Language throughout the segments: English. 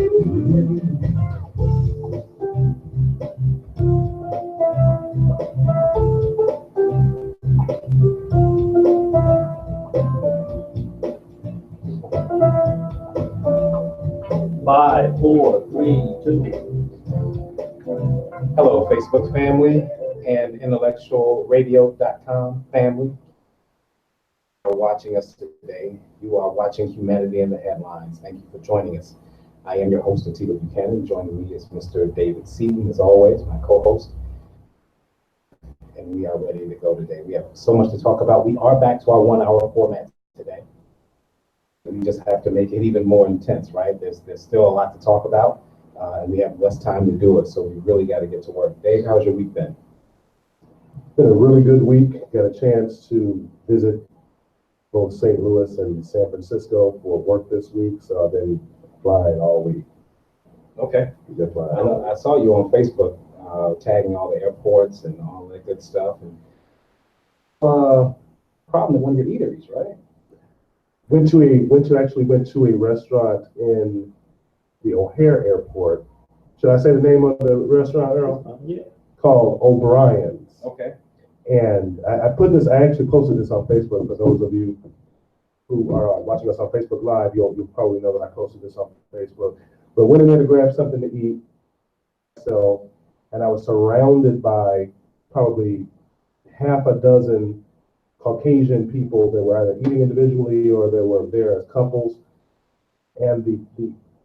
Five, four, three, two. Hello, Facebook family and IntellectualRadio.com family. You are watching us today. You are watching Humanity in the Headlines. Thank you for joining us. I am your host, Atiba Buchanan. Joining me is Mr. David Seaton, as always, my co-host. And we are ready to go today. We have so much to talk about. We are back to our 1 hour format today. We just have to make it even more intense, right? There's still a lot to talk about, and we have less time to do it, so we really got to get to work. Dave, how's your week been? It's been a really good week. Got a chance to visit both St. Louis and San Francisco for work this week, so I've been flying all week. Okay. Good flying. I saw you on Facebook tagging all the airports and all that good stuff. And problem at one of your eateries, right? Went to a restaurant in the O'Hare Airport. Should I say the name of the restaurant, Earl? Yeah. Called O'Brien's. Okay. And I actually posted this on Facebook for those of you who are watching us on Facebook Live. You'll probably know that I posted this on Facebook. But went in there to grab something to eat. So, and I was surrounded by probably half a dozen Caucasian people that were either eating individually or they were there as couples. And the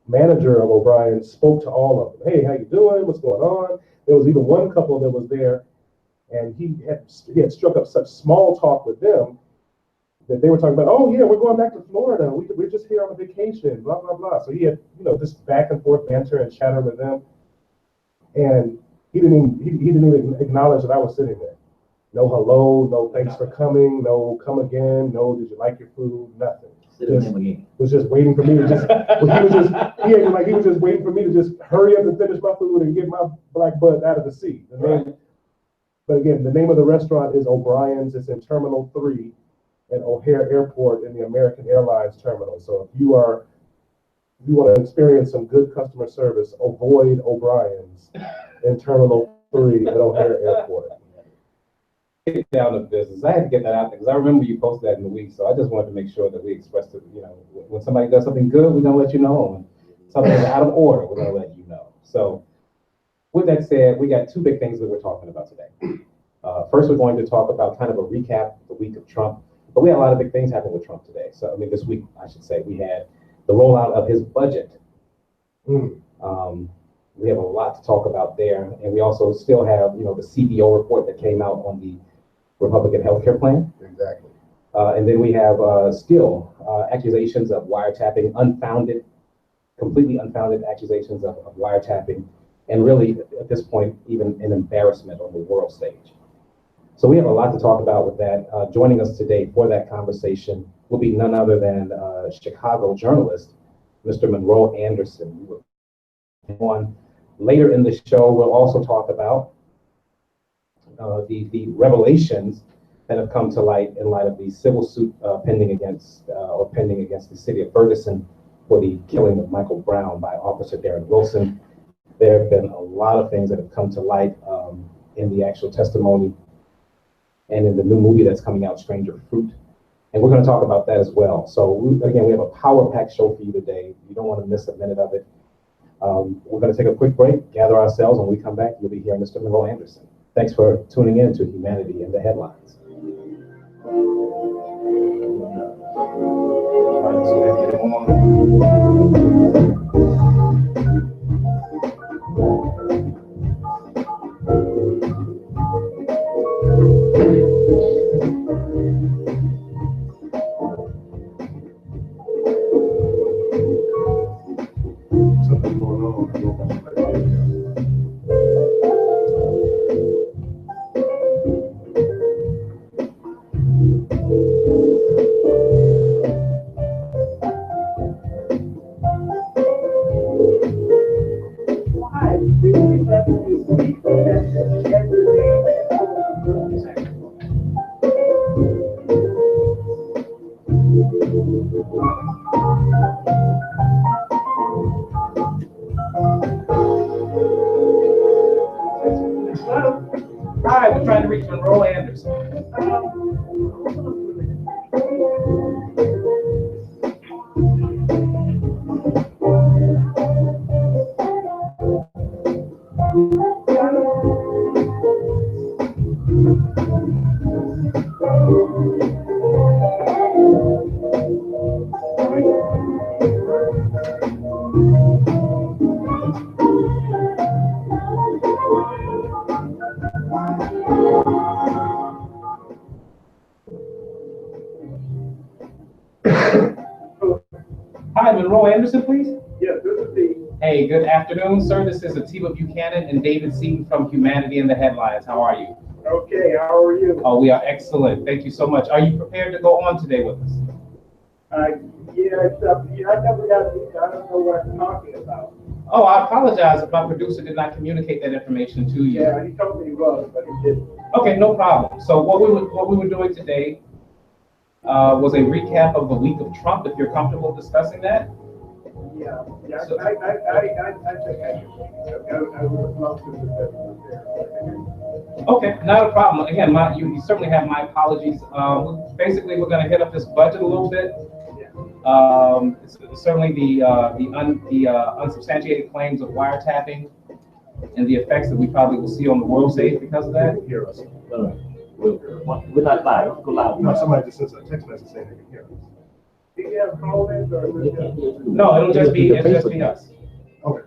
manager of O'Brien spoke to all of them. Hey, how you doing? What's going on? There was even one couple that was there, and he had struck up such small talk with them that they were talking about, oh yeah, we're going back to Florida. We're just here on a vacation, blah, blah, blah. So he had, just back and forth banter and chatter with them. And he didn't even acknowledge that I was sitting there. No hello, no thanks for coming, no come again, no did you like your food, nothing. Was just waiting for me to just, he was just waiting for me to just hurry up and finish my food and get my black butt out of the seat. But again, the name of the restaurant is O'Brien's. It's in Terminal 3 at O'Hare Airport in the American Airlines terminal. So if you want to experience some good customer service, avoid O'Brien's in Terminal 3 at O'Hare Airport. Get down to business. I had to get that out there because I remember you posted that in the week, so I just wanted to make sure that we expressed it. When somebody does something good, we're gonna let you know. When something is out of order, we're gonna let you know. So, with that said, we got two big things that we're talking about today. First, we're going to talk about kind of a recap of the week of Trump, but we had a lot of big things happen with Trump today. So, this week, I should say, we had the rollout of his budget. We have a lot to talk about there, and we also still have, the CBO report that came out on the Republican healthcare plan. Exactly. And then we have still accusations of wiretapping, completely unfounded accusations of wiretapping, and really, at this point, even an embarrassment on the world stage. So we have a lot to talk about with that. Joining us today for that conversation will be none other than Chicago journalist, Mr. Monroe Anderson. Later in the show, we'll also talk about the revelations that have come to light in light of the civil suit pending against the city of Ferguson for the killing of Michael Brown by Officer Darren Wilson. There have been a lot of things that have come to light in the actual testimony and in the new movie that's coming out, Stranger Fruit. And we're going to talk about that as well. So we have a power-packed show for you today. You don't want to miss a minute of it. We're going to take a quick break, gather ourselves. When we come back, you'll be hearing Mr. Monroe Anderson. Thanks for tuning in to Humanity in the Headlines. Something going on. Hi, we're trying to reach Monroe Anderson. Hi, Monroe Anderson, please. Yes, this is Steve. Hey, good afternoon, sir. This is Atiba Buchanan and David Seaton from Humanity in the Headlines. How are you? Okay, how are you? Oh, we are excellent. Thank you so much. Are you prepared to go on today with us? Yeah, except I never got these. I don't know what I'm talking about. Oh, I apologize if my producer did not communicate that information to you. Yeah, he told me he was, but he didn't. Okay, no problem. So what we were doing today was a recap of the week of Trump, if you're comfortable discussing that. Yeah, So- I think I would love to do that. Okay, not a problem. Again, you certainly have my apologies. Basically, we're going to hit up this budget a little bit. Certainly the unsubstantiated claims of wiretapping and the effects that we probably will see on the world stage because of that. They can hear us. We're not live. Go loud. No, somebody just sent a text message saying they can hear us. Do you have call-ins or is it just? No, it'll just be us. Okay.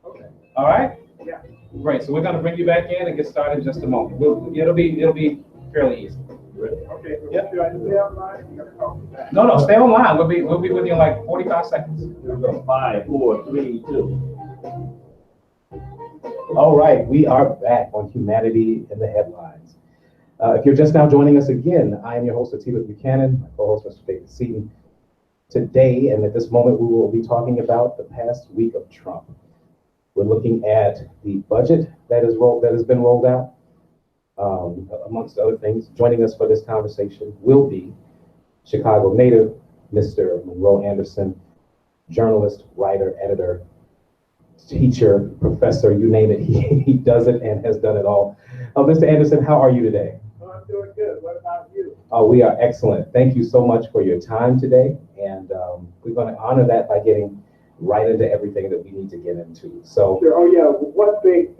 Okay. All right. Yeah. Great. So we're going to bring you back in and get started in just a moment. It'll be fairly easy. Okay, so Yep. should I stay online? You're gonna call me back. No, stay online. We'll be with you in like 45 seconds. Here we go. 5, 4, 3, 2. All right, we are back on Humanity in the Headlines. If you're just now joining us again, I am your host, Atiba Buchanan, my co-host, Mr. David Seaton. Today, and at this moment, we will be talking about the past week of Trump. We're looking at the budget that has been rolled out, amongst other things. Joining us for this conversation will be Chicago native, Mr. Monroe Anderson, journalist, writer, editor, teacher, professor, you name it, he does it and has done it all. Mr. Anderson, how are you today? Oh, I'm doing good. What about you? We are excellent. Thank you so much for your time today. And we're going to honor that by getting right into everything that we need to get into. So, Sure. Oh, yeah. One thing,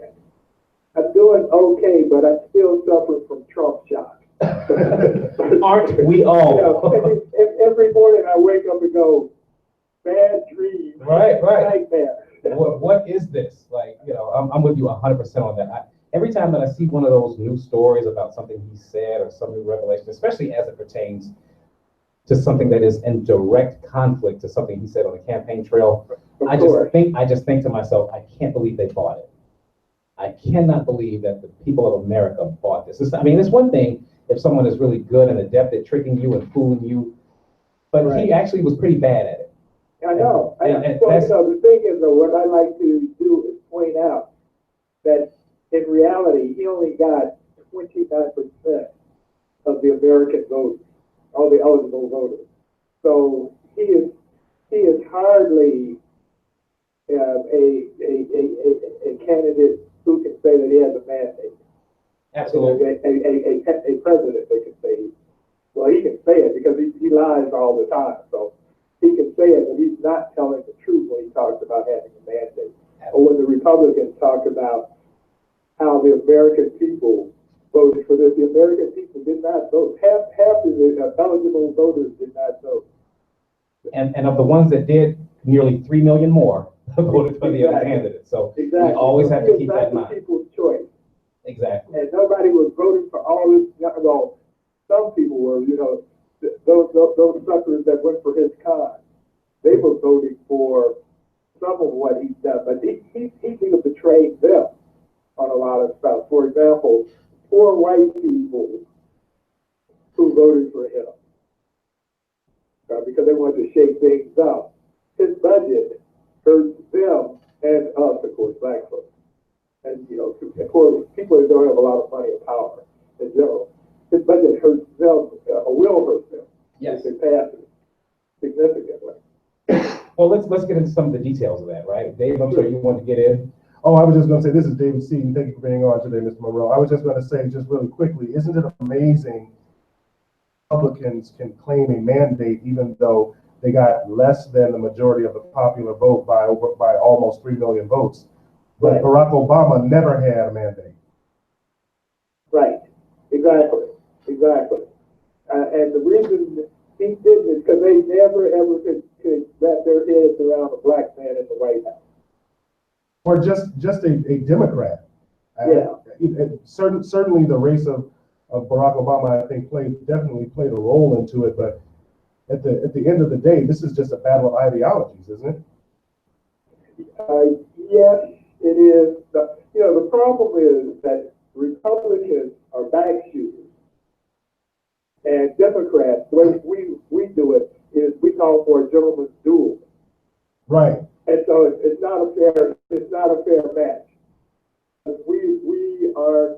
I'm doing okay, but I still suffer from Trump shock. aren't we all? Every morning I wake up and go, bad dream. Right. Nightmare. What is this? Like, I'm with you 100% on that. Every time that I see one of those new stories about something he said or some new revelation, especially as it pertains to something that is in direct conflict to something he said on the campaign trail, I just think to myself, I can't believe they bought it. I cannot believe that the people of America bought this. It's one thing if someone is really good and adept at tricking you and fooling you, but Right. he actually was pretty bad at it. I know. And The thing is, though, what I like to do is point out that in reality, he only got 29% of the American voters, all the eligible voters. So he is hardly a candidate who can say that he has a mandate. Absolutely. A president that can say, well, he can say it because he lies all the time. So he can say it, but he's not telling the truth when he talks about having a mandate. Or when the Republicans talk about how the American people voted for this, the American people did not vote. Half of the eligible voters did not vote. And of the ones that did, nearly 3 million more voted for the other Exactly. candidate. So Exactly. we always have to keep that in It's not mind. the people's choice. Exactly. And nobody was voting for all this. Well, some people were, those suckers that went for his cause. They were voting for some of what he's done, but he betrayed them on a lot of stuff. For example, poor white people who voted for him because they wanted to shake things up. His budget hurts them and us, of course, black folks. And, of course, people that don't have a lot of money and power in general. His budget hurts them, or will hurt them. Yes. If it passes significantly. Well, let's get into some of the details of that, right? Dave, I'm sure you want to get in. Oh, I was just going to say, this is David Seaton. Thank you for being on today, Mr. Monroe. I was just going to say, just really quickly, isn't it amazing Republicans can claim a mandate even though they got less than the majority of the popular vote by almost 3 million votes? But Right. Barack Obama never had a mandate. Right, exactly. And the reason he didn't is because they never ever could wrap their heads around a black man in the White House. Or just a Democrat. Yeah. Certainly the race of Barack Obama, I think, definitely played a role into it, but at the end of the day, this is just a battle of ideologies, isn't it? Yes, it is. The problem is that Republicans are back shooters. And Democrats, the way we do it is we call for a gentleman's duel. Right. And so it's not a fair match. We are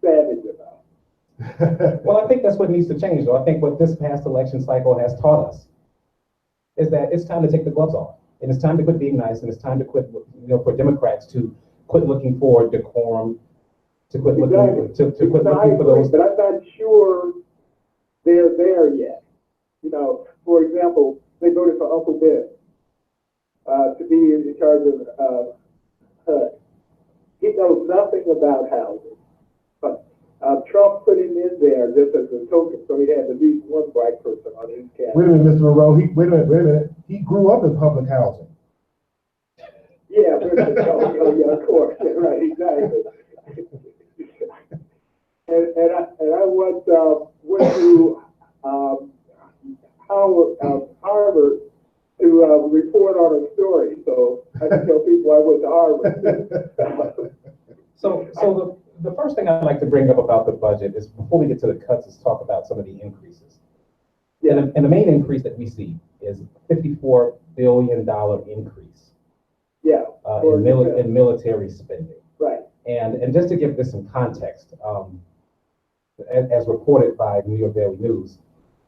savage about it. Well, I think that's what needs to change, though. I think what this past election cycle has taught us is that it's time to take the gloves off, and it's time to quit being nice, and it's time to quit, for Democrats to quit looking for decorum, to quit looking quit looking for those. But I'm not sure they're there yet. For example, they voted for Uncle Ben to be in charge of HUD. He knows nothing about housing. But Trump put him in there just as a token, so he had at least one black person on his cabinet. Wait a minute, Mr. Monroe. Wait a minute. He grew up in public housing. Yeah, yeah, of course. Right, exactly. And I went to Harvard to report on a story, so I can tell people I went to Harvard. So the first thing I'd like to bring up about the budget is, before we get to the cuts, is talk about some of the increases. Yeah. And the main increase that we see is $54 billion increase. Yeah. In military spending. Right. And just to give this some context, as reported by New York Daily News,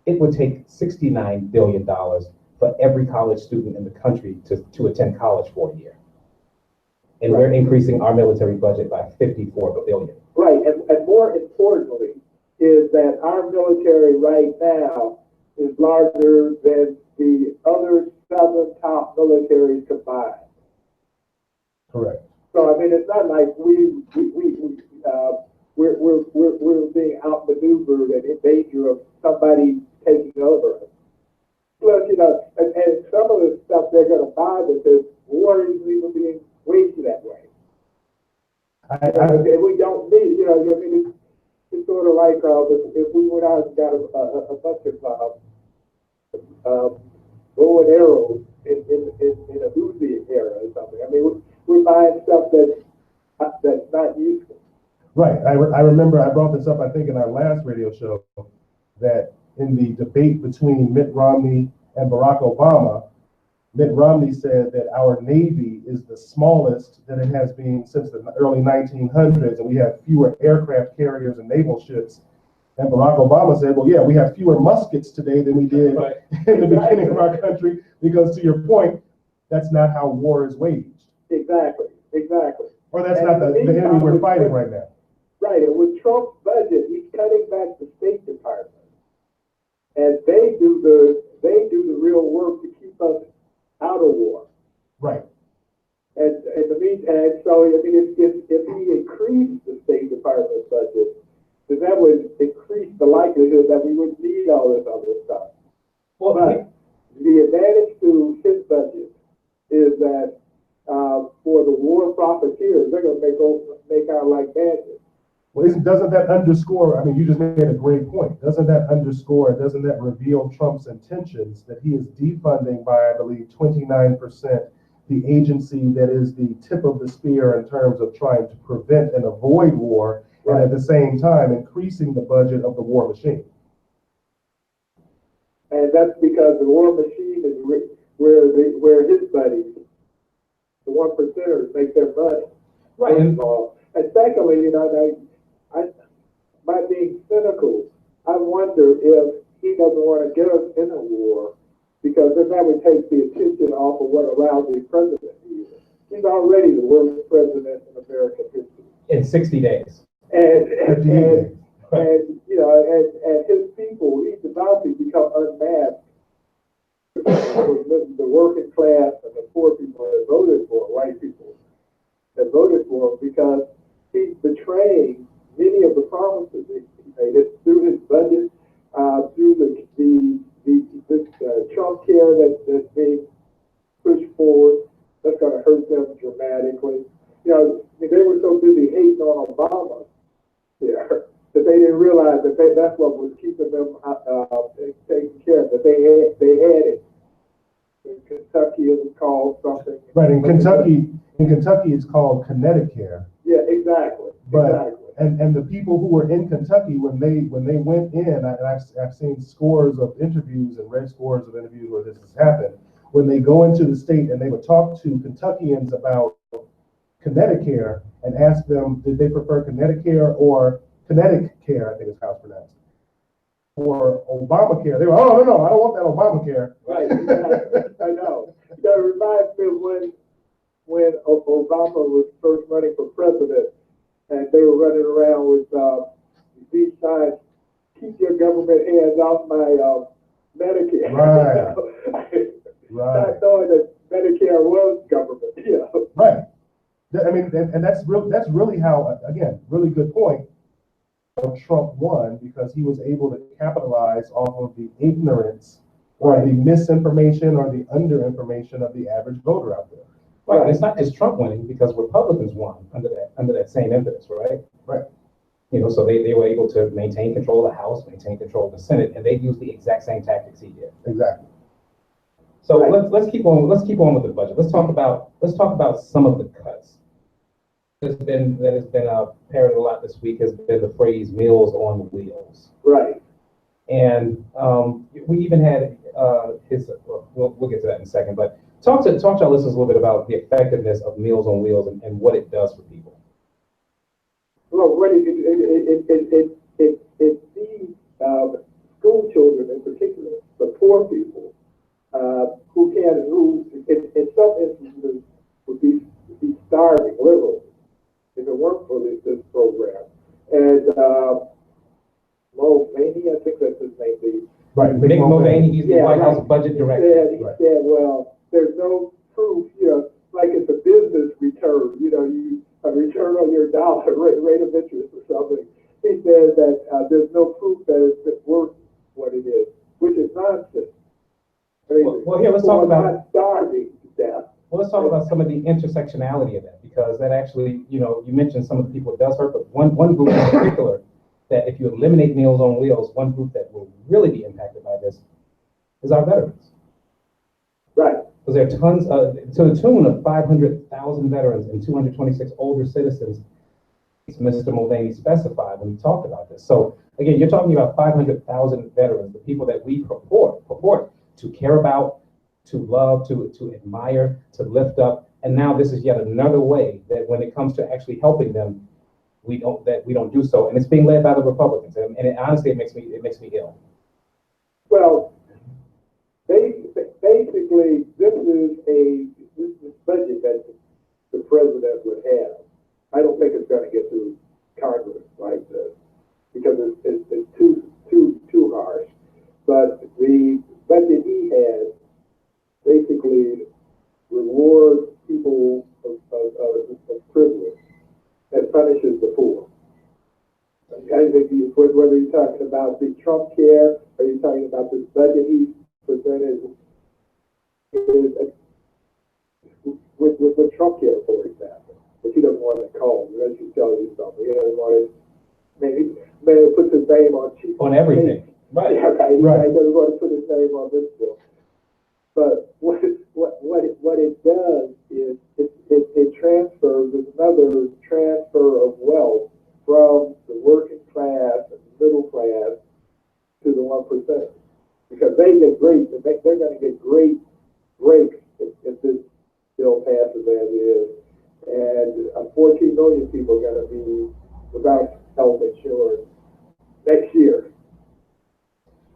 it would take $69 billion for every college student in the country to attend college for a year. And we're increasing our military budget by $54 billion. Right, and more importantly is that our military right now is larger than the other 7 top militaries combined. Correct. So I mean, it's not like we're being outmaneuvered and in danger of somebody taking over us. Plus, and some of the stuff they're going to buy with this war isn't even being waged that way. And we don't need, it's sort of like if we went out and got a bunch of bow and arrows in a Uzi era or something. I mean, we're buying stuff that's not useful. Right. I remember I brought this up, I think, in our last radio show, that in the debate between Mitt Romney and Barack Obama, Mitt Romney said that our Navy is the smallest that it has been since the early 1900s, and we have fewer aircraft carriers and naval ships. And Barack Obama said, well, yeah, we have fewer muskets today than we did in the beginning of our country, because to your point, that's not how war is waged. Exactly. Or that's not the enemy we're fighting right now. Right, and with Trump's budget, he's cutting back the State Department. And they do the real work to keep us out of war. Right. And in the meantime, so I mean, if he increased the State Department budget, then that would increase the likelihood that we would need all this other stuff. Well, but the advantage to his budget is that for the war profiteers, they're going to make out like bandits. Well, doesn't that underscore, I mean, you just made a great point. Doesn't that reveal Trump's intentions that he is defunding by, I believe, 29% the agency that is the tip of the spear in terms of trying to prevent and avoid war, right, and at the same time increasing the budget of the war machine? And that's because the war machine is where his buddies, the 1%ers, make their money. Right. And secondly, by being cynical, I wonder if he doesn't want to get us in a war, because then that would take the attention off of what a lousy president he is. He's already the worst president in American history. In 60 days. And his people, he's about to become unmasked. The working class and the poor people that voted for him, white people that voted for him, because he's betraying many of the promises he made. It's through his budget, through the Trump care that's being pushed forward. That's going to hurt them dramatically. They were so busy hating on Obama there that they didn't realize that that's what was keeping them taken care of. That they had it. In Kentucky, it was called something. Right, in Kentucky, it's called Connecticut. Yeah, exactly. But and the people who were in Kentucky when they went in, I've seen scores of interviews and read scores of interviews where this has happened. When they go into the state and they would talk to Kentuckians about Connecticut and ask them, did they prefer Connecticut or Connecticut, I think is how it's pronounced, or Obamacare? They were, oh, no, I don't want that Obamacare. Right, exactly. I know. It reminds me of when Obama was first running for president, and they were running around with these signs, keep your government hands off my Medicare. Right. Right. Not knowing that Medicare was government. Right. I mean, and that's really how, again, really good point. Trump won because he was able to capitalize off of the ignorance or the misinformation or the underinformation of the average voter out there. Right. And it's not just Trump winning because Republicans won under that same impetus, right? Right. So they were able to maintain control of the House, maintain control of the Senate, and they used the exact same tactics he did. Exactly. So let's keep on with the budget. Let's talk about some of the cuts. That has been parroted a lot this week has been the phrase "Meals on Wheels." Right. And we even had we'll get to that in a second, but talk to our listeners a little bit about the effectiveness of Meals on Wheels and what it does for people. Well, what it sees school children in particular, the poor people, who in some instances would be starving literally if it weren't for this program. And Mulvaney, I think that's his name. Right. Mick Mulvaney, he's the White House budget director. He said, well, there's no proof, like it's a business return, you a return on your dollar, rate of interest or something. He says that there's no proof that it's worth what it is, which is nonsense. Well, here, let's talk about not starving to death. Well, let's talk about some of the intersectionality of that, because that actually, you mentioned some of the people it does hurt, but one group in particular that if you eliminate Meals on Wheels, one group that will really be impacted by this is our veterans. Right. Because there are tons, to the tune of 500,000 veterans and 226 older citizens, Mr. Mulvaney specified when he talked about this. So again, you're talking about 500,000 veterans, the people that we purport to care about, to love, to admire, to lift up. And now this is yet another way that when it comes to actually helping them, we don't do so. And it's being led by the Republicans. And honestly, it makes me ill. Well, basically, this is budget that the president would have. I don't think it's going to get through Congress like this because it's too harsh. But the budget he has basically rewards people of privilege and punishes the poor. I think whether you're talking about the Trump care or you're talking about this budget he presented with Trump care, for example, which he doesn't want to call. That should tell you something. He doesn't want to. Maybe puts his name on cheap on everything. Right. Yeah, right. He doesn't want to put his name on this bill. But what it does is it transfers, there's another transfer of wealth from the working class and middle class to the 1%. Because they're going to get great breaks if this bill passes as is. And 14 million people are going to be without health insurance next year.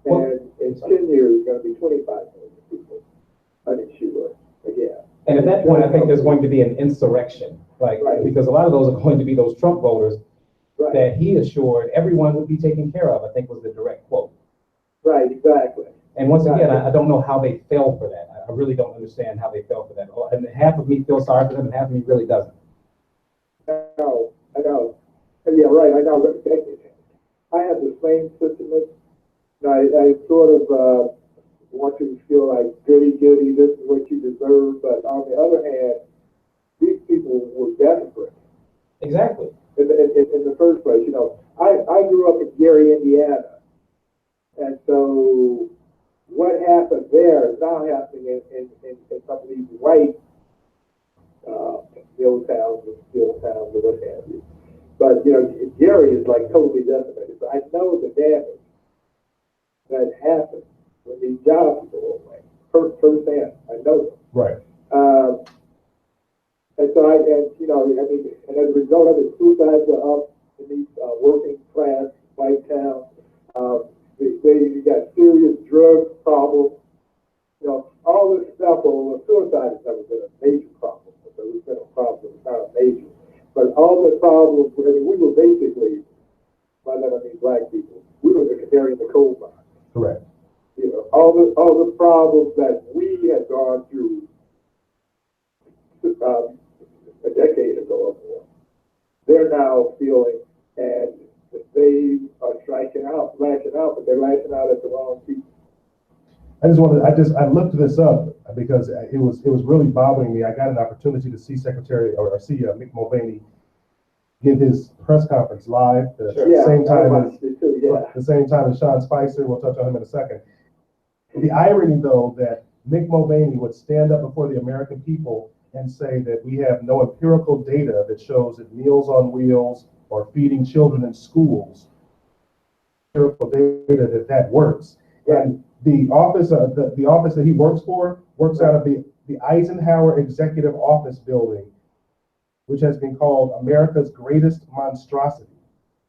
And in 10 years, it's going to be 25 million people uninsured again. And at that point, I think there's going to be an insurrection, like, because a lot of those are going to be those Trump voters that he assured everyone would be taken care of, I think was the direct quote. Right, exactly. And once again, I don't know how they fell for that. I really don't understand how they fell for that. And half of me feels sorry for them, and half of me really doesn't. I know. Yeah, right, I know. I have the same sentiment. I sort of want you to feel like goody, this is what you deserve. But on the other hand, these people were desperate. Exactly. In the first place, you know, I grew up in Gary, Indiana. And so what happened there is now happening in some of these white mill towns and steel towns or what have you. But, you know, Gary is like totally decimated. So I know the damage that happens when these jobs go away. Firsthand, I know them. Right. And so you know, I mean, and as a result of it, suicides are up in these working class white towns. You got serious drug problems. You know, all this stuff. Well, suicide has never been a major problem. So it's been a problem. It's not a major. But all the problems. I mean, we were basically, by that I mean black people, we were the canary in the coal mine. Correct. You know, all the problems that we had gone through a decade ago or more, they're now feeling, and they are lashing out, but they're lashing out at the wrong people. I looked this up because it was really bothering me. I got an opportunity to see Mick Mulvaney give his press conference live the same time as Sean Spicer. We'll touch on him in a second. The irony, though, that Mick Mulvaney would stand up before the American people and say that we have no empirical data that shows that Meals on Wheels or feeding children in schools, empirical data that works. And the office that he works for works out of the Eisenhower Executive Office building, which has been called America's greatest monstrosity.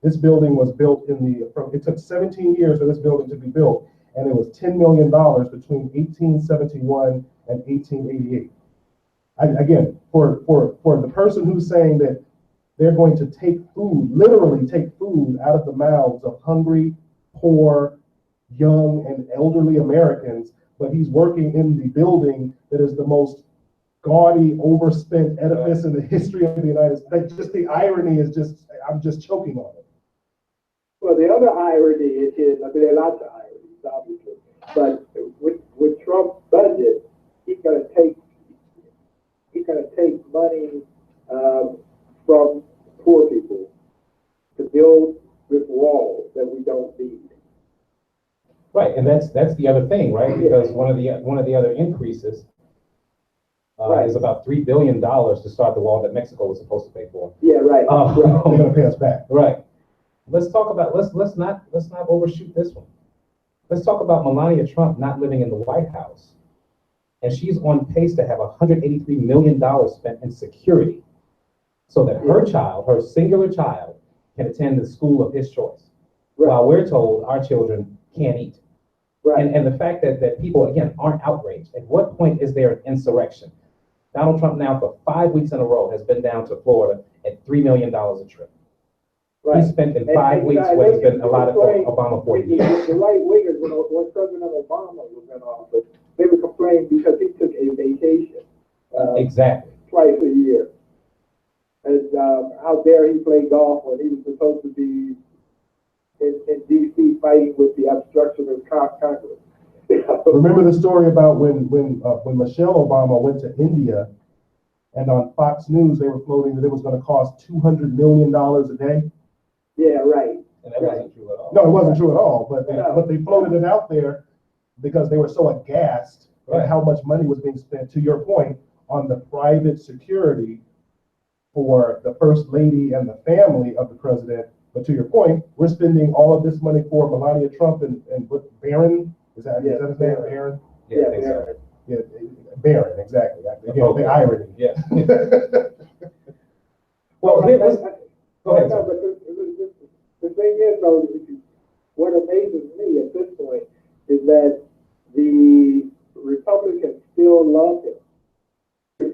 This building was built it took 17 years for this building to be built, and it was $10 million between 1871 and 1888. Again, for the person who's saying that they're going to literally take food out of the mouths of hungry, poor, young, and elderly Americans, but he's working in the building that is the most gaudy, overspent edifice in the history of the United States. Just the irony is I'm just choking on it. Well, the other irony is, I mean, there are lots of ironies, obviously, but with Trump's budget, he's going to take money from poor people to build this wall that we don't need. Right, and that's the other thing, right? Because one of the other increases is about $3 billion to start the wall that Mexico was supposed to pay for. Yeah, right. They're going to pay us back. Right. Let's talk about let's not overshoot this one. Let's talk about Melania Trump not living in the White House, and she's on pace to have $183 million spent in security, so that her singular child, can attend the school of his choice, while we're told our children can't eat. Right. And the fact that people, again, aren't outraged. At what point is there an insurrection? Donald Trump now for 5 weeks in a row has been down to Florida at $3 million a trip. Right. He spent in 5 weeks what has been allotted for Obama 40 years. The right wingers, when President Obama was in office, they were complaining because he took a vacation. Exactly. Twice a year. And how dare he play golf when he was supposed to be in D.C. fighting with the obstruction of Congress. Remember the story about when Michelle Obama went to India, and on Fox News they were floating that it was going to cost $200 million a day? Yeah, right. And that wasn't true at all. No, it wasn't true at all. But they floated it out there because they were so aghast at how much money was being spent, to your point, on the private security for the First Lady and the family of the president. But to your point, we're spending all of this money for Melania Trump and Barron. Is that his name? Barron? Yeah, Barron. Yeah, Barron, exactly. The irony. Yeah. Well, go ahead. But the thing is, though, what amazes me at this point is that the Republicans still love him.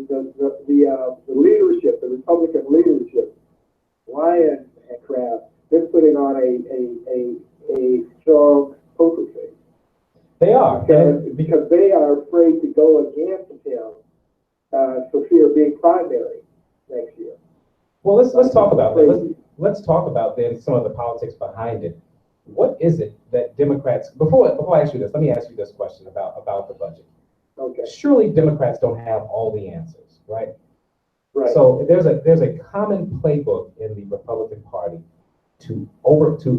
the leadership, the Republican leadership, Ryan and Kraft, they're putting on a strong poker face. They are. Because they are afraid to go against him for fear of being primary next year. Well, let's talk about that. Let's talk about then some of the politics behind it. What is it that Democrats, before I ask you this, let me ask you this question about the budget. Okay. Surely Democrats don't have all the answers, right? Right. So there's a common playbook in the Republican Party to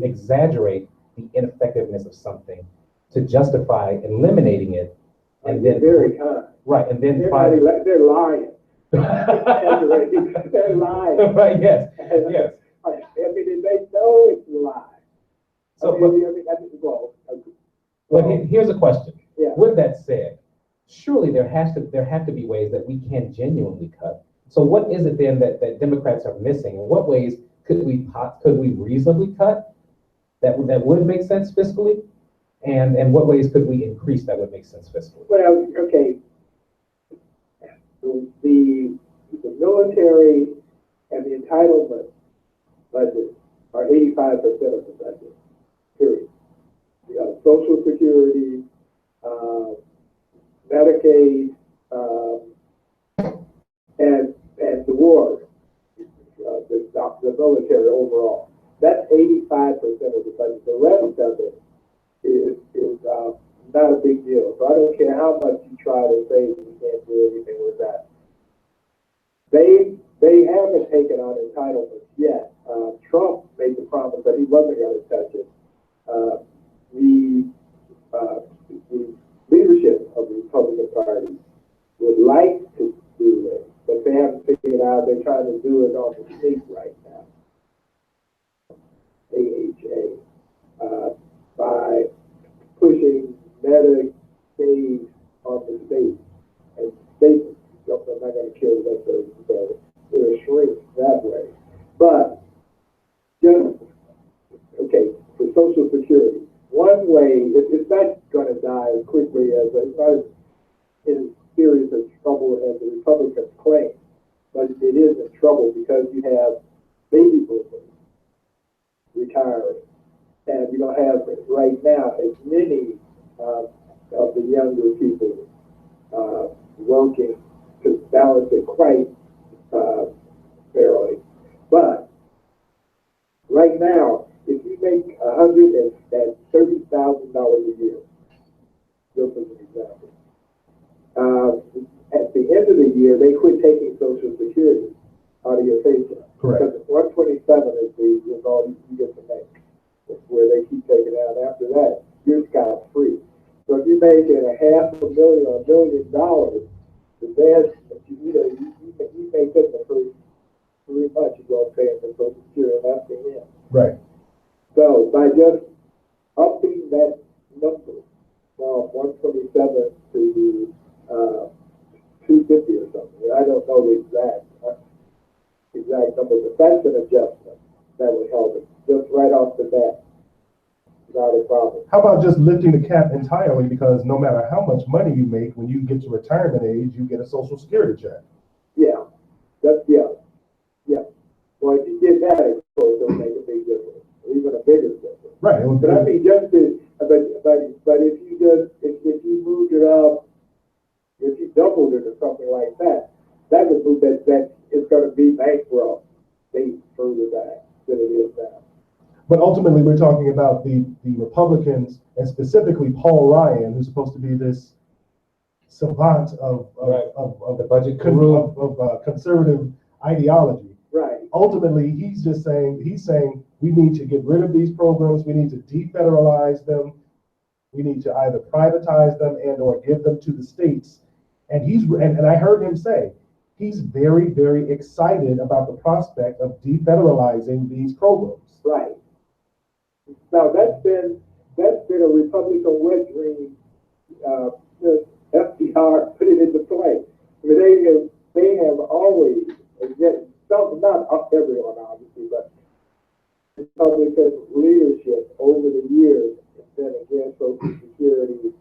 exaggerate the ineffectiveness of something, to justify eliminating it, and then very kind. Right, and then they're lying. They're lying. Right. Yes. Yes. I mean, they know it's a lie. So, here's a question. Yeah. With that said, surely there have to be ways that we can genuinely cut. So what is it then that Democrats are missing? In what ways could we reasonably cut that would make sense fiscally? And what ways could we increase that would make sense fiscally? Well, okay. The military and the entitlement budget are 85% of the budget, period. You got Social Security, Medicaid, and the war, the military overall. That's 85% of the budget. The rest of it is not a big deal. So I don't care how much you try to say you can't do anything with that. They haven't taken on entitlements yet. Trump made the promise that he wasn't going to touch it. The leadership of the Republican Party would like to do it, but they haven't figured out. They're trying to do it on the sneak right now. AHA, by pushing Medicaid on the state, and states are not going to kill that person, so it'll shrink that way. But just for Social Security, one way it's not going to die as quickly it's not as in serious as trouble as the Republicans claim, but it is in trouble because you have baby boomers retiring. And you don't have right now as many of the younger people working to balance it quite fairly. But right now, if you make $130,000 a year, just as an example, at the end of the year, they quit taking Social Security out of your paycheck. Correct. Because 127 is all you get to make. That's where they keep taking out. After that, you're scot free. So if you're making $500,000 or $1 million, the best you make it the first 3 months you're going to pay for Social Security, and that's the end. Right. So by just upping that number from 127 to 250 or something, I don't know the exact number, but that's an adjustment that would help it. Just right off the bat, not a problem. How about just lifting the cap entirely? Because no matter how much money you make, when you get to retirement age, you get a Social Security check. Yeah, yeah. Well, if you did that, of course, it'll make a big difference, even a bigger difference. Right. But I mean, but if you moved it up, if you doubled it or something like that, that would move that it's going to be bankrupt state further back than it is now. But ultimately, we're talking about the Republicans, and specifically Paul Ryan, who's supposed to be this savant of the budget of conservative ideology. Right. Ultimately, he's saying we need to get rid of these programs. We need to defederalize them. We need to either privatize them and or give them to the states. And I heard him say he's very, very excited about the prospect of defederalizing these programs. Right. Now that's been a Republican wet dream. FDR put it into play. I mean, they have always, not everyone obviously, but Republican leadership over the years has been against Social Security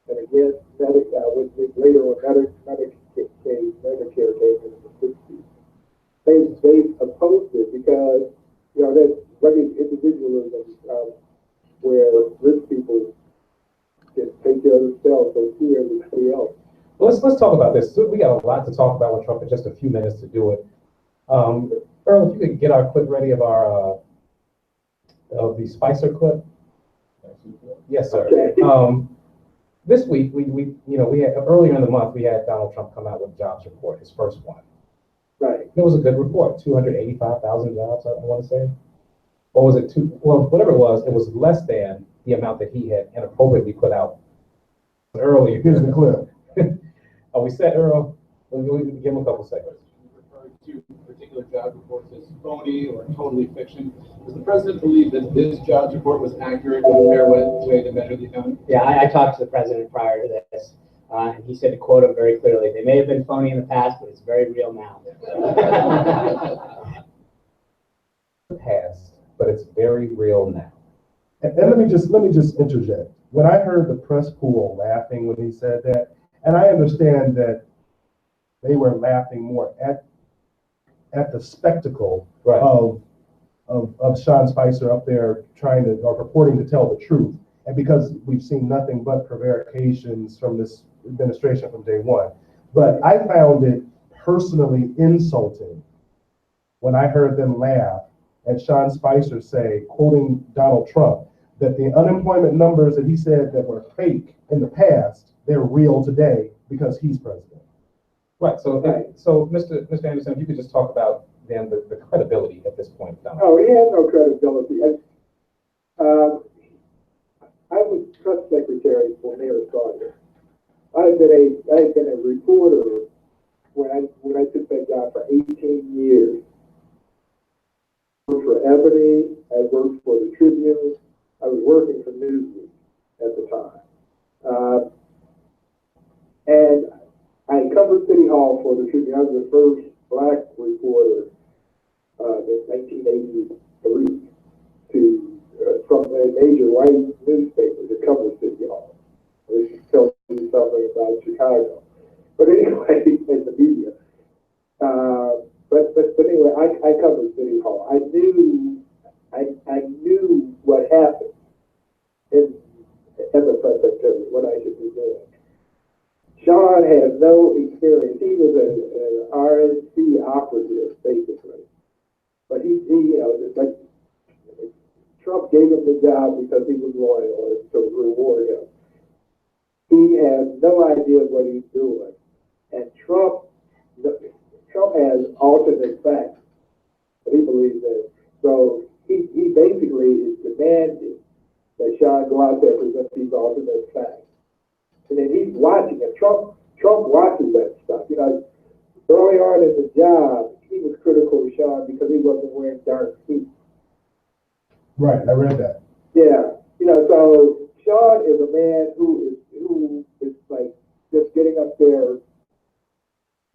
and against later on Medicaid, everybody else. Well, let's talk about this. We got a lot to talk about with Trump in just a few minutes to do it. Earl, if you could get our clip ready of our of the Spicer clip. Yes, sir. Okay. This week we had earlier in the month we had Donald Trump come out with a jobs report, his first one. Right. It was a good report, 285,000 jobs, I want to say. Or was it whatever it was less than the amount that he had inappropriately put out earlier. Here's the clip. Are we set, Earl? We'll give him a couple seconds. Referring to particular job reports as phony or totally fiction. Does the president believe that this jobs report was accurate and a fair way to measure the economy? Yeah, I talked to the president prior to this, and he said to quote him very clearly, "They may have been phony in the past, but it's very real now." Past, but it's very real now. And let me just interject. When I heard the press pool laughing when he said that, and I understand that they were laughing more at the spectacle Right. of Sean Spicer up there purporting to tell the truth. And because we've seen nothing but prevarications from this administration from day one. But I found it personally insulting when I heard them laugh at Sean Spicer say, quoting Donald Trump, that the unemployment numbers that he said that were fake in the past, they're real today because he's president. Right. So, Mr. Anderson, if you could just talk about then the credibility at this point, Donald. Oh, he has no credibility. I was press secretary for Mayor Gardner. I had been a reporter when I took that job for 18 years. I worked for Ebony. I worked for the Tribune. I was working for Newsweek at the time. And I covered City Hall for the Tribune. I was the first black reporter in 1983 from a major white newspaper to cover City Hall. This tells you something about Chicago. But anyway, in the media. But anyway, I covered City Hall. I knew what happened as a press secretary, what I should be doing. Sean has no experience. He was an RNC operative, basically. But he it's like Trump gave him the job because he was loyal and to reward him. He has no idea what he's doing. And Trump has alternate facts, but he believes that. So he basically is demanding that Sean go out there and present these alternate facts. And then he's watching it. Trump watches that stuff. Early on in the job, he was critical of Sean because he wasn't wearing dark suits. Right, I read that. Yeah, so Sean is a man who is like just getting up there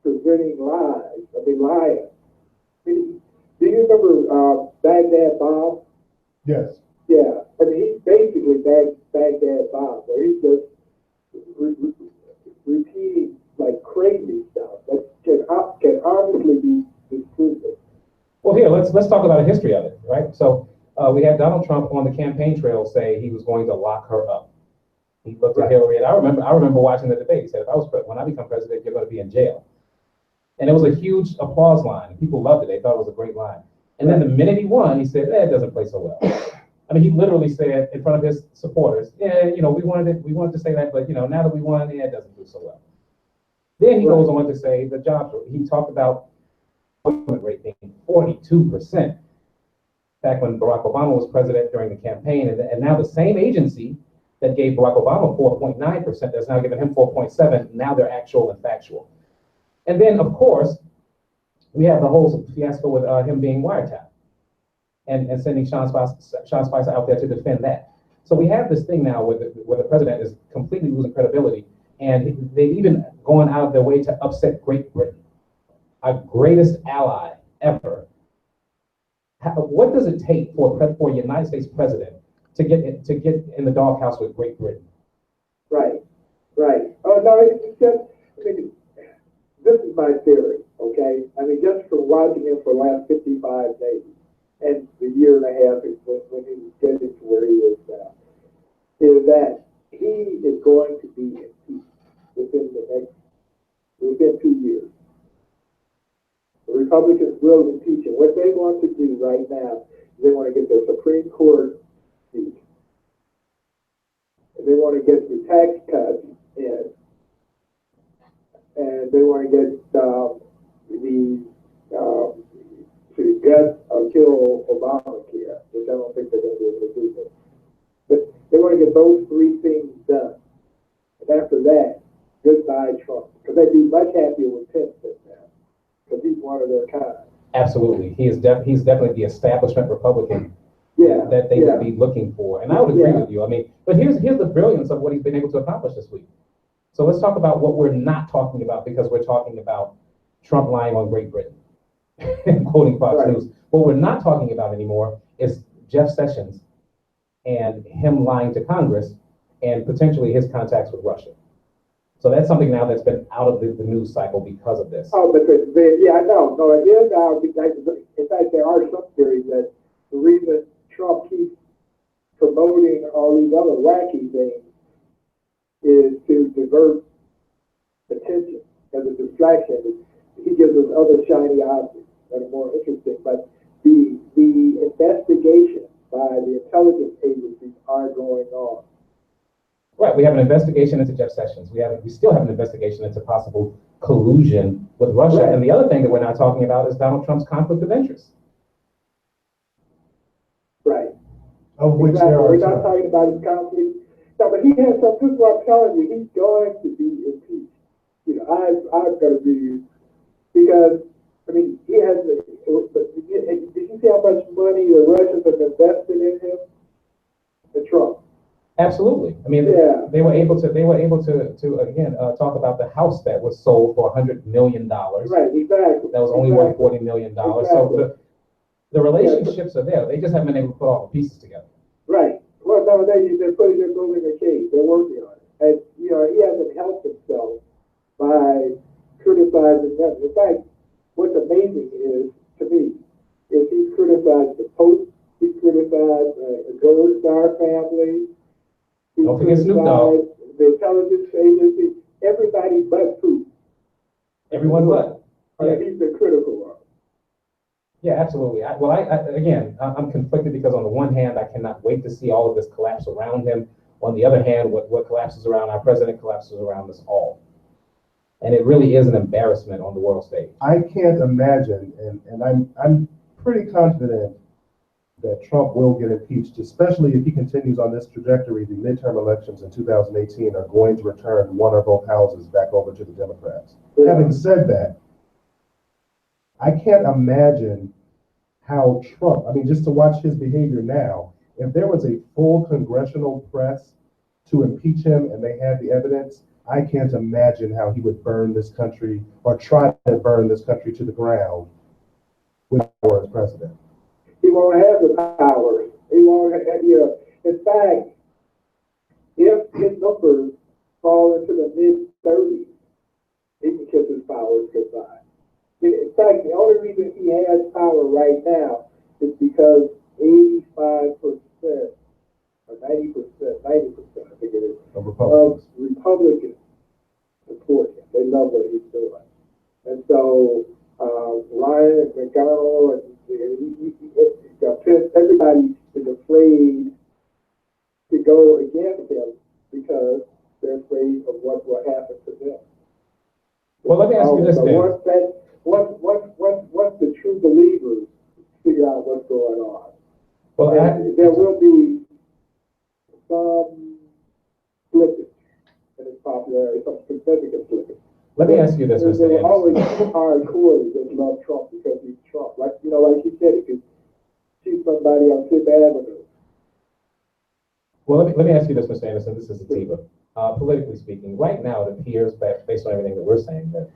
presenting lies. Lying. Do you remember Baghdad Bob? Yes. Yeah, he's basically Baghdad Bob, where he's just repeating like crazy stuff that can obviously be disproven. Well, here let's talk about a history of it, right? So we had Donald Trump on the campaign trail say he was going to lock her up. He looked at Hillary, and I remember watching the debate. He said, when I become president, you're going to be in jail. And it was a huge applause line. People loved it. They thought it was a great line. And then the minute he won, he said, it doesn't play so well. He literally said in front of his supporters, we wanted to say that, but now that we won, it doesn't do so well. Then he goes on to say the jobs. He talked about unemployment rate being 42% back when Barack Obama was president during the campaign, and now the same agency that gave Barack Obama 4.9% that's now giving him 4.7%. Now they're actual and factual. And then, of course, we have the whole fiasco with him being wiretapped and sending Sean Spicer out there to defend that. So we have this thing now where the president is completely losing credibility, and they've even gone out of their way to upset Great Britain, our greatest ally ever. What does it take for a United States president to get in the doghouse with Great Britain? Right. Oh no, it's just. This is my theory, okay? Just from watching him for the last 55 days and the year and a half when he was getting to where he is now, is that he is going to be impeached. Republicans will impeach him. What they want to do right now is they want to get their Supreme Court seat. And they want to get the tax cuts in. And they want to get to gut or kill Obamacare, which I don't think they're going to be able to do. But they want to get those three things done. And after that, goodbye Trump. Because they'd be much happier with Pence now. Because he's one of their kind. Absolutely. He's definitely the establishment Republican that they would be looking for. And I would agree with you. I mean, but here's the brilliance of what he's been able to accomplish this week. So let's talk about what we're not talking about, because we're talking about Trump lying on Great Britain and quoting Fox News. What we're not talking about anymore is Jeff Sessions and him lying to Congress and potentially his contacts with Russia. So that's something now that's been out of the news cycle because of this. Oh, but I know. No, it is out. In fact, there are some theories that the reason Trump keeps promoting all these other wacky things is to divert attention as a distraction. He gives us other shiny objects that are more interesting. But the investigation by the intelligence agencies are going on. Right, we have an investigation into Jeff Sessions. We still have an investigation into possible collusion with Russia. Right. And the other thing that we're not talking about is Donald Trump's conflict of interest. Right. Of which we're not talking about his conflict. No, but he has some. This is what I'm telling you. He's going to be impeached. You know, I've got to be, because I mean, he has. Did you see how much money the Russians have invested in him? The Trump. Absolutely. I mean, they were able to again talk about the house that was sold for $100 million. Right, exactly. That was only worth $40 million. Exactly. So the relationships are there. They just haven't been able to put all the pieces together. Right. Well, nowadays they're building a case. They're working on it. And you know, he hasn't helped himself by criticizing them. In fact, what's amazing is, to me, is he's criticized the Post. He's criticized the Gold Star family. Don't forget Snoop Dogg. The intelligence agency, everybody but Putin. Everyone but. Yeah. He's been critical of. Yeah, absolutely. I'm conflicted because on the one hand, I cannot wait to see all of this collapse around him. On the other hand, what collapses around our president collapses around us all. And it really is an embarrassment on the world stage. I can't imagine, and I'm pretty confident that Trump will get impeached, especially if he continues on this trajectory. The midterm elections in 2018 are going to return one or both houses back over to the Democrats. Yeah. Having said that, I can't imagine how Trump, I mean, just to watch his behavior now, if there was a full congressional press to impeach him and they had the evidence, I can't imagine how he would burn this country or try to burn this country to the ground with power as president. He won't have the power. He won't have, in fact, if his numbers fall into the mid-30s, he can kiss his powers goodbye. In fact, the only reason he has power right now is because 85% or 90%, I think it is, of Republicans support him. They love what he's doing. And so Ryan and McConnell and everybody is afraid to go against him because they're afraid of what will happen to them. Well, let me ask you this then. Once the true believers figure out what's going on, well, there will be some slippage in his popularity, some significant slippage. Let me ask you this, Mr. There will always hardcore that just love Trump because he's Trump. Like you said, he could shoot somebody on Fifth Avenue. Well, let me ask you this, Mr. Anderson. This is Atiba. Politically speaking, right now it appears that, based on everything that we're saying, that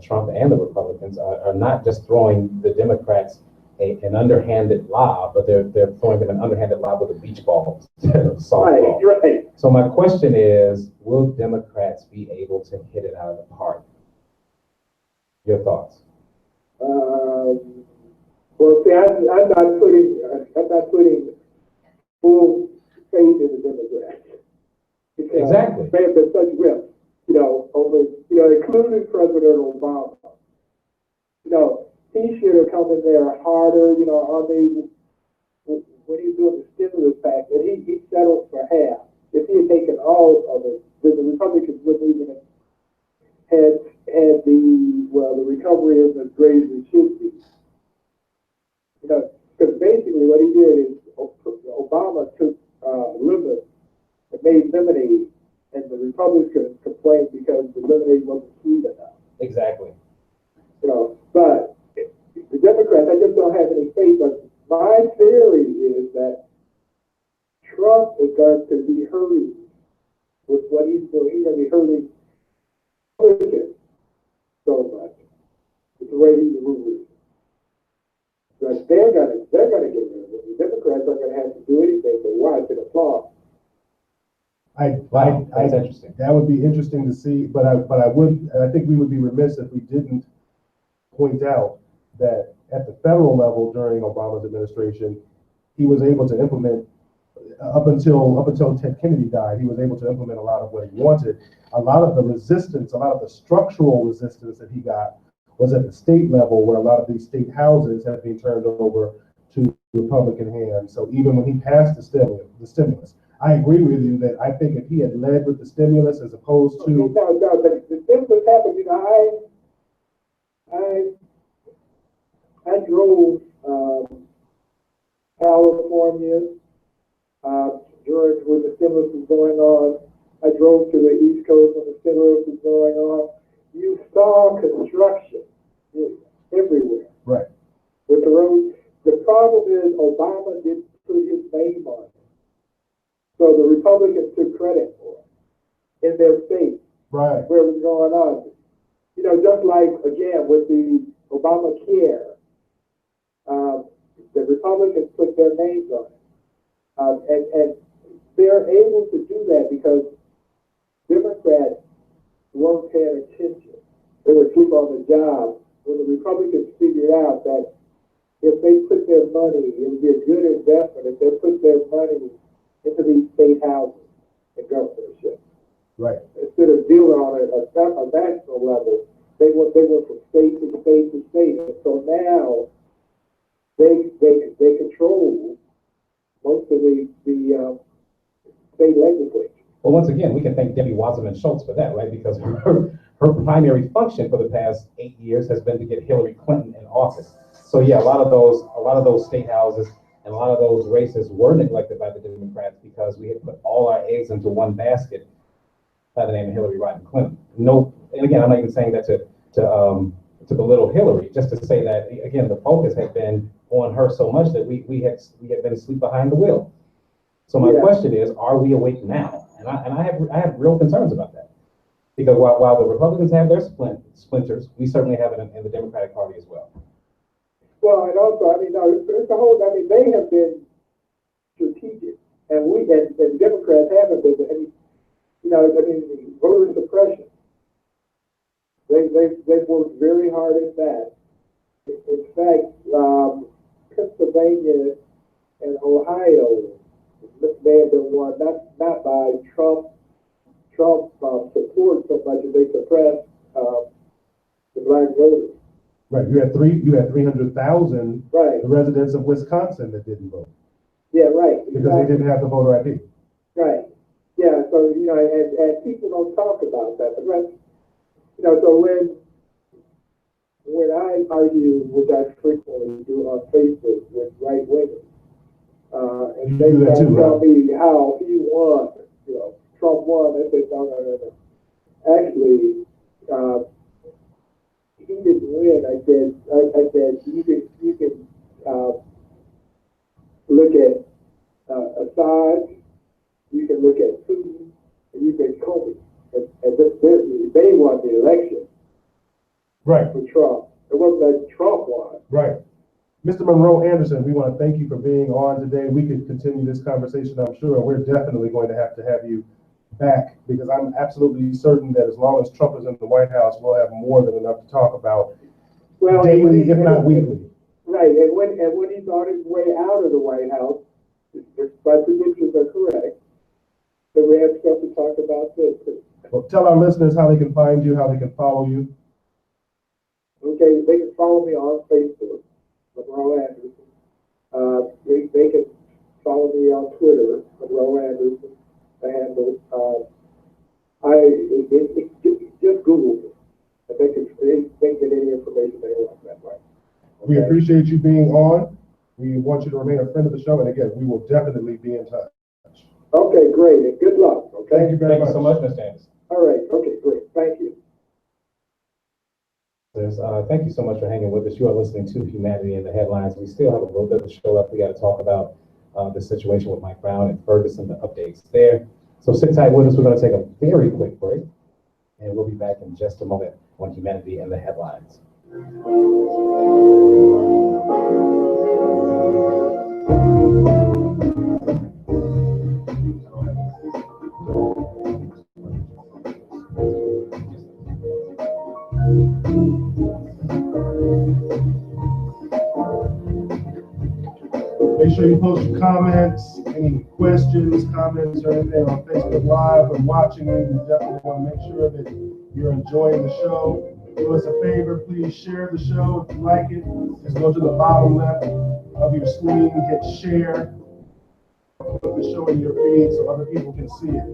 Trump and the Republicans are not just throwing the Democrats an underhanded lob, but they're throwing them an underhanded lob with a beach ball instead of a softball. Right. So my question is, will Democrats be able to hit it out of the park? Your thoughts? Well, see, I'm not putting full faith in the Democrats. Because exactly. They have been such rips, including President Obama. he should have come in there harder, you know, on the, when he was doing the stimulus package, he settled for half. If he had taken all of it, then the Republicans wouldn't even have had the recovery isn't as great as it should be. You know, because basically what he did is Obama took lemon and made lemonade, and the Republicans complained because the lemonade wasn't sweet enough. Exactly. You know, but the Democrats, I just don't have any faith. But my theory is that Trump is going to be hurried with what he's doing. He's going to be hurting Republicans so much with the way he's moving. But they're going to get rid of it. The Democrats aren't going to have to do anything but watch and applaud. That's interesting. That would be interesting to see, but I think we would be remiss if we didn't point out that at the federal level during Obama's administration, he was able to implement, up until Ted Kennedy died, he was able to implement a lot of what he wanted. A lot of the resistance, a lot of the structural resistance that he got was at the state level, where a lot of these state houses have been turned over to Republican hands. So even when he passed the stimulus, I agree with you that I think if he had led with the stimulus as opposed to... No, but the stimulus happened, you know, I drove California during when the stimulus was going on. I drove to the East Coast when the stimulus was going on. You saw construction everywhere. Right. With the roads. The problem is Obama didn't put his name on it. So the Republicans took credit for it in their state. Right. Where it was going on. You know, just like, again, with the Obamacare, the Republicans put their names on it. And they're able to do that because Democrats weren't paying attention. They were asleep on the job when the Republicans figured out that if they put their money, it would be a good investment if they put their money into these state houses and governorship. Right. Instead of dealing on a national level, they went from state to state to state. And so now they control most of the state legislature. Well, once again, we can thank Debbie Wasserman Schultz for that, right? Because her primary function for the past 8 years has been to get Hillary Clinton in office. So yeah, a lot of those state houses and a lot of those races were neglected by the Democrats because we had put all our eggs into one basket by the name of Hillary Rodham Clinton. No, and again, I'm not even saying that to belittle Hillary, just to say that again, the focus had been on her so much that we had been asleep behind the wheel. So my question is, are we awake now? And I have real concerns about that. Because while the Republicans have their splinters, we certainly have it in the Democratic Party as well. Well, and also, I mean, no, it's a whole, I mean, they have been strategic, and the Democrats haven't been, I mean, you know, I mean, voter suppression. They've worked very hard at that. In fact, Pennsylvania and Ohio may have been won not by Trump support so much as they suppressed the black voters. Right. You had 300,000 right. residents of Wisconsin that didn't vote. Yeah, right. Because they didn't have the voter ID. Right. Yeah. So you know, and people don't talk about that, but right. You know, so when I argue, which I frequently do on Facebook with right wingers, and they tell me how he won, you know, Trump won. They said, no. Actually, he didn't win. I said you can look at Assad, you can look at Putin, and you can Comey, and they won the election. Right. For Trump. It wasn't that Trump won. Right. Mr. Monroe Anderson, we want to thank you for being on today. We could continue this conversation, I'm sure. We're definitely going to have you back because I'm absolutely certain that as long as Trump is in the White House, we'll have more than enough to talk about daily, if not weekly. Right, and when he's on his way out of the White House, if my predictions are correct, then we have stuff to talk about this. Well, tell our listeners how they can find you, how they can follow you. Okay, they can follow me on Facebook, Monroe Anderson. They can follow me on Twitter, Monroe Anderson, the handle. Just Google me. They can get any information they want that way. We appreciate you being on. We want you to remain a friend of the show, and again, we will definitely be in touch. Okay, great, and good luck, okay? Thank you very much. Thank you so much, Mr. Anderson. All right, okay, great, thank you. Thank you so much for hanging with us. You are listening to Humanity in the Headlines. We still have a little bit of the show left. We got to talk about the situation with Mike Brown and Ferguson, the updates there. So sit tight with us. We're going to take a very quick break, and we'll be back in just a moment on Humanity in the Headlines. Make sure you post your comments, any questions, comments, or anything on Facebook Live when watching me. We definitely want to make sure that you're enjoying the show. Do us a favor, please share the show if you like it. Just go to the bottom left of your screen, hit share, put the show in your feed so other people can see it.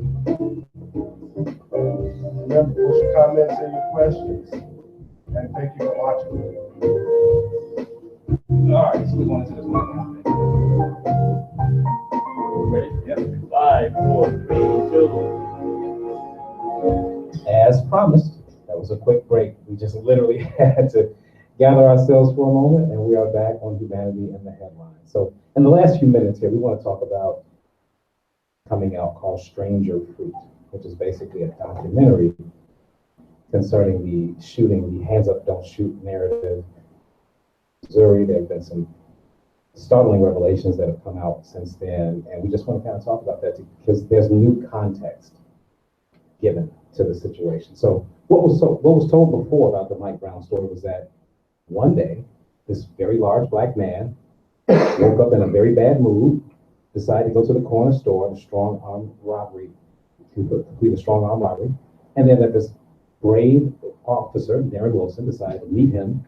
Remember, post your comments and your questions. And thank you for watching. All right, so we're going into this one. Ready? Yep. 5, 4, 3, 2. As promised, that was a quick break. We just literally had to gather ourselves for a moment, and we are back on Humanity in the Headlines. So in the last few minutes here, we want to talk about coming out called Stranger Fruit, which is basically a documentary concerning the shooting, the hands up, don't shoot narrative. Missouri, there have been some startling revelations that have come out since then, and we just want to kind of talk about that because there's new context given to the situation. So what was told before about the Mike Brown story was that one day this very large black man woke up in a very bad mood, decided to go to the corner store, complete a strong arm robbery, and then that this brave officer, Darren Wilson, decided to meet him.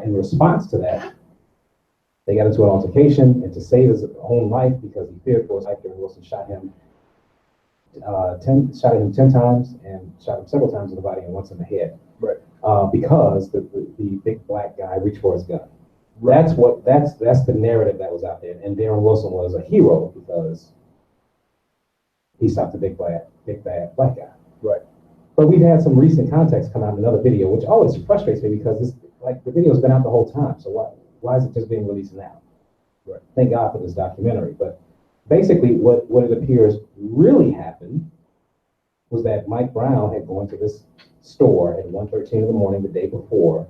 In response to that, they got into an altercation, and to save his own life because he feared for his life, Darren Wilson shot him 10 times and shot him several times in the body and once in the head. Right. Because the big black guy reached for his gun. Right. That's the narrative that was out there, and Darren Wilson was a hero because he stopped the big bad black guy. Right. But we've had some recent context come out in another video, which always frustrates me because this. Like the video's been out the whole time, so why is it just being released now? Right. Thank God for this documentary. But basically, what it appears really happened was that Mike Brown had gone to this store at 1:13 in the morning the day before,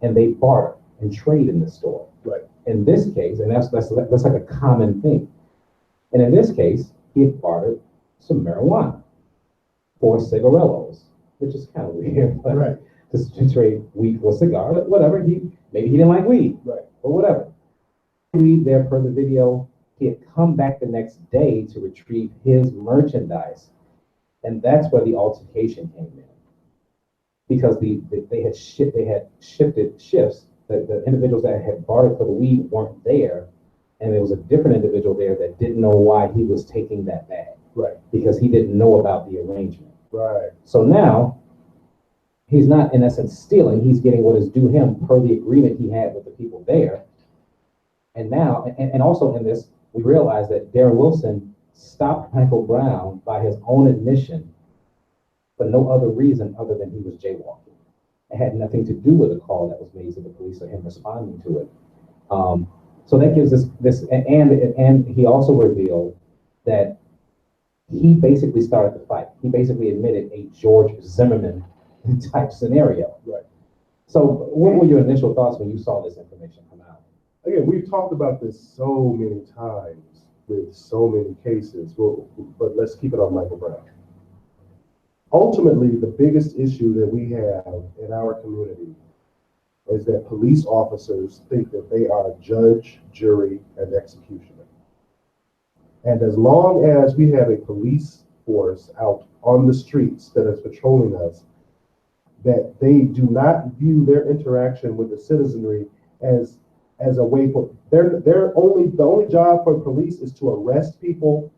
and they barter and trade in the store. Right. In this case, and that's like a common thing. And in this case, he had bartered some marijuana for cigarillos, which is kind of weird. But right. To trade weed for a cigar, but whatever. Maybe he didn't like weed, right? Or whatever. Weed there per the video. He had come back the next day to retrieve his merchandise, and that's where the altercation came in. Because they had shifted shifts. The individuals that had bartered for the weed weren't there, and there was a different individual there that didn't know why he was taking that bag. Right. Because he didn't know about the arrangement. Right. So now. He's not, in essence, stealing. He's getting what is due him per the agreement he had with the people there. And now, and also in this, we realize that Darren Wilson stopped Michael Brown by his own admission for no other reason other than he was jaywalking. It had nothing to do with a call that was made to the police or him responding to it. So that gives us this, and he also revealed that he basically started the fight. He basically admitted a George Zimmerman type scenario. Right. So what were your initial thoughts when you saw this information come out? Again, we've talked about this so many times with so many cases, but let's keep it on Michael Brown. Ultimately, the biggest issue that we have in our community is that police officers think that they are judge, jury, and executioner. And as long as we have a police force out on the streets that is patrolling us, that they do not view their interaction with the citizenry as a way for the only job for police is to arrest people,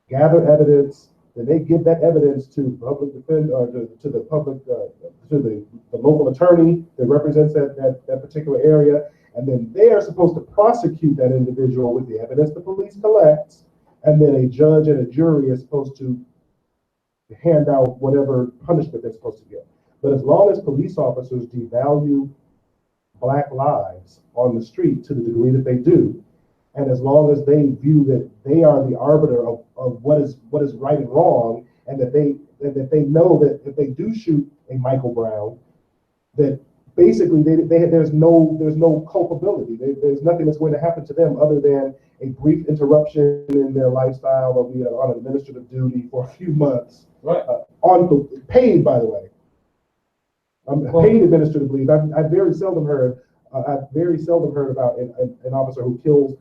gather evidence, then they give that evidence to public defender or to the public to the local attorney that represents that particular area, and then they are supposed to prosecute that individual with the evidence the police collects, and then a judge and a jury is supposed to hand out whatever punishment they're supposed to get. But as long as police officers devalue Black lives on the street to the degree that they do, and as long as they view that they are the arbiter of what is right and wrong, and that they know that if they do shoot a Michael Brown, that basically there's no culpability. There's nothing that's going to happen to them other than a brief interruption in their lifestyle or be on administrative duty for a few months. Right. Paid, by the way. Paid administrative leave. I've very seldom heard about an officer who kills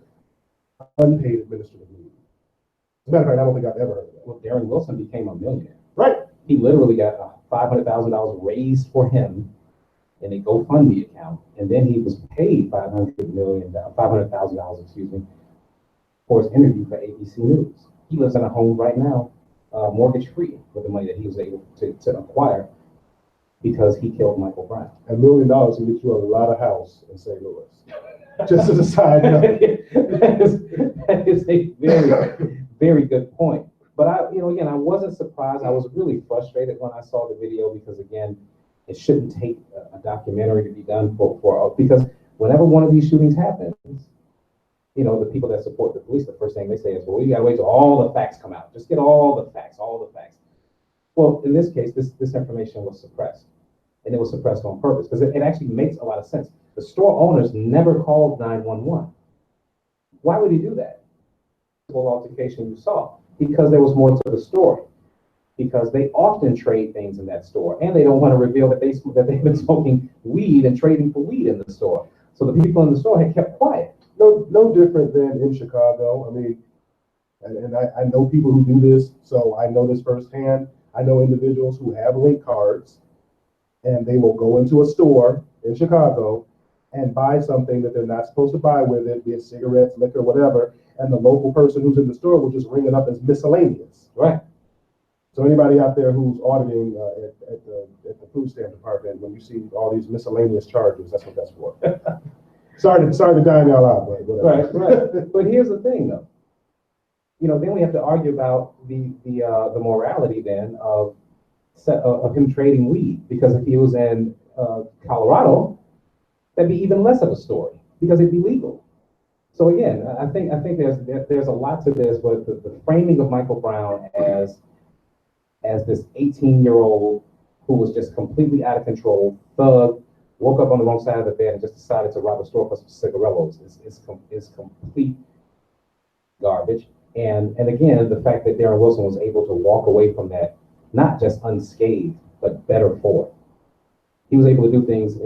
unpaid administrative leave. As a matter of fact, I don't think I've ever heard of that. Well, Darren Wilson became a millionaire. Right. He literally got $500,000 raised for him in a GoFundMe account, and then he was paid $500,000, excuse me, for his interview for ABC News. He lives in a home right now, mortgage-free, with the money that he was able to acquire because he killed Michael Brown. $1 million can get you a lot of house in St. Louis. Just as a side note. that is a very, very good point. But I wasn't surprised. I was really frustrated when I saw the video because, again, it shouldn't take a documentary to be done because whenever one of these shootings happens, the people that support the police, the first thing they say is, well, you gotta wait till all the facts come out. Just get all the facts. Well, in this case, this information was suppressed. And it was suppressed on purpose because it actually makes a lot of sense. The store owners never called 911. Why would he do that? The altercation you saw, because there was more to the story. Because they often trade things in that store, and they don't want to reveal that they've been smoking weed and trading for weed in the store. So the people in the store had kept quiet. No different than in Chicago. I mean, and I know people who do this, so I know this firsthand. I know individuals who have link cards, and they will go into a store in Chicago and buy something that they're not supposed to buy with it, be it cigarettes, liquor, whatever, and the local person who's in the store will just ring it up as miscellaneous. Right. So anybody out there who's auditing at the food stamp department, when you see all these miscellaneous charges, that's what that's for. sorry to dime y'all out, but whatever. Right. But here's the thing, though. Then we have to argue about the morality then of him trading weed, because if he was in Colorado, that'd be even less of a story because it'd be legal. So again, I think there's a lot to this, but the framing of Michael Brown as this 18-year-old who was just completely out of control, thug, woke up on the wrong side of the bed and just decided to rob a store for some cigarillos is complete garbage. And again, the fact that Darren Wilson was able to walk away from that, not just unscathed, but better for it. He was able to do things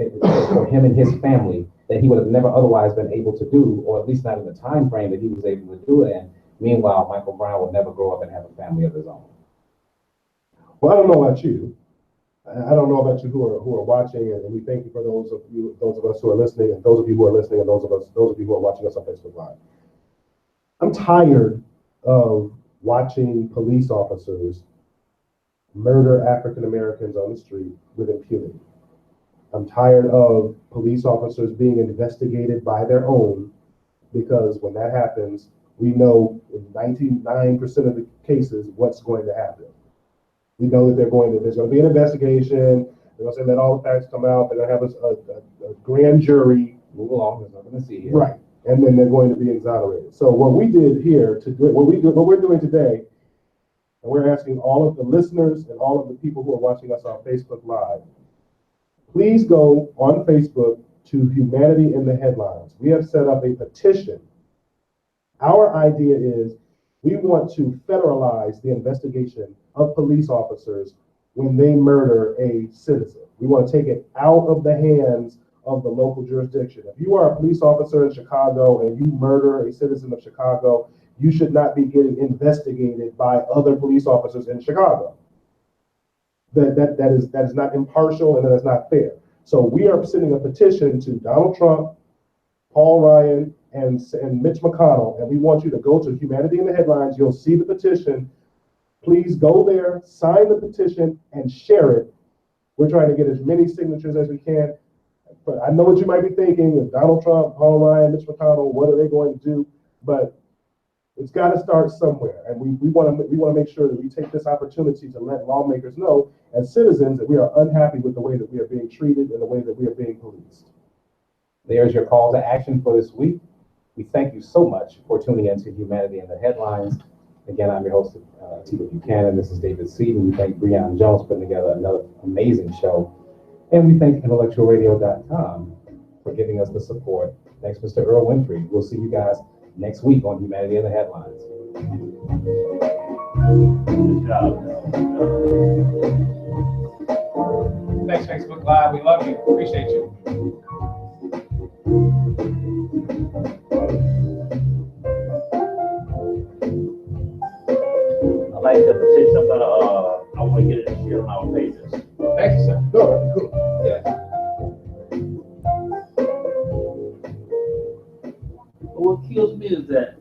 for him and his family that he would have never otherwise been able to do, or at least not in the time frame that he was able to do it in. Meanwhile, Michael Brown would never grow up and have a family of his own. Well, I don't know about you. I don't know about you who are watching, and we thank you for those of us who are listening, and those of you who are listening, and those of you who are watching us on Facebook Live. I'm tired of watching police officers murder African Americans on the street with impunity. I'm tired of police officers being investigated by their own, because when that happens, we know in 99% of the cases what's going to happen. We know that there's going to be an investigation. They're going to say let all the facts come out. They're going to have a grand jury. Move along. There's nothing to see here. Right, and then they're going to be exonerated. So what we did here what we're doing today, and we're asking all of the listeners and all of the people who are watching us on Facebook Live, please go on Facebook to Humanity in the Headlines. We have set up a petition. Our idea is we want to federalize the investigation of police officers when they murder a citizen. We want to take it out of the hands of the local jurisdiction. If you are a police officer in Chicago and you murder a citizen of Chicago, you should not be getting investigated by other police officers in Chicago. that is not impartial and that is not fair. So we are sending a petition to Donald Trump, Paul Ryan, and Mitch McConnell, and we want you to go to Humanity in the Headlines. You'll see the petition. Please go there, sign the petition, and share it. We're trying to get as many signatures as we can. But I know what you might be thinking, if Donald Trump, Paul Ryan, Mitch McConnell, what are they going to do? But it's got to start somewhere, and we want to make sure that we take this opportunity to let lawmakers know, as citizens, that we are unhappy with the way that we are being treated and the way that we are being policed. There's your call to action for this week. We thank you so much for tuning in to Humanity in the Headlines. Again, I'm your host, Atiba Buchanan. This is David Seaton. We thank Breon Jones for putting together another amazing show. And we thank IntellectualRadio.com for giving us the support. Thanks, Mr. Earl Winfrey. We'll see you guys next week on Humanity in the Headlines. Good job. Thanks, Facebook Live. We love you. Appreciate you. I'd like to say something. I want to get it here on our pages. Thank you, sir. No, that'd be cool. Yeah. What kills me is that